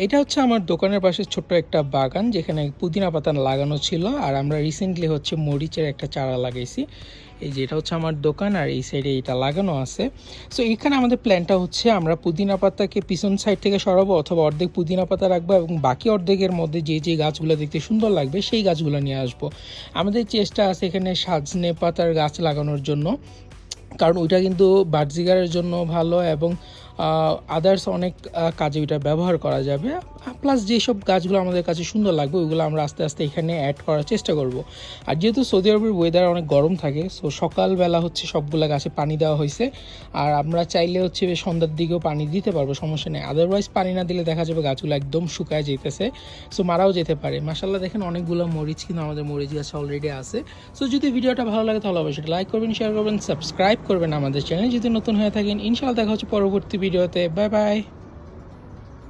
এটা হচ্ছে আমার দোকানের পাশে ছোট্ট একটা বাগান, যেখানে পুদিনা পাতা লাগানো ছিল। আর আমরা রিসেন্টলি হচ্ছে মরিচের একটা চারা লাগাইছি। এই যে এটা হচ্ছে আমার দোকান, আর এই সাইডে এটা লাগানো আছে। সো এখানে আমাদের প্ল্যানটা হচ্ছে আমরা পুদিনা পাতাকে পিছন সাইড থেকে সরাবো, অথবা অর্ধেক পুদিনা পাতা রাখবো এবং বাকি অর্ধেকের মধ্যে যে যে গাছগুলো দেখতে সুন্দর লাগবে সেই গাছগুলো নিয়ে আসবো। আমাদের চেষ্টা আছে এখানে সাজনে পাতার গাছ লাগানোর জন্য, কারণ ওইটা কিন্তু বার্জিগারের জন্য ভালো এবং আদার্স অনেক কাজে ওইটা ব্যবহার করা যাবে। প্লাস যেসব গাছগুলো আমাদের কাছে সুন্দর লাগবে ওইগুলো আমরা আস্তে আস্তে এখানে অ্যাড করার চেষ্টা করব। আর যেহেতু সৌদি আরবের ওয়েদার অনেক গরম থাকে, সো সকালবেলা হচ্ছে সবগুলো গাছে পানি দেওয়া হয়েছে। আর আমরা চাইলে হচ্ছে সন্ধ্যার দিকেও পানি দিতে পারবো, সমস্যা নেই। আদারওয়াইজ পানি না দিলে দেখা যাবে গাছগুলো একদম শুকায় যেতেছে, সো মারাও যেতে পারে। মাশাআল্লাহ দেখেন অনেকগুলো মরিচ কিন্তু আমাদের মরিচ গাছ অলরেডি আছে। সো যদি ভিডিওটা ভালো লাগে তাহলে অবশ্যই লাইক করবেন, শেয়ার করবেন, সাবস্ক্রাইব করবেন আমাদের চ্যানেল যদি নতুন হয়ে থাকেন। ইনশাআল্লাহ দেখা হচ্ছে পরবর্তী ভিডিওতে। Bye bye.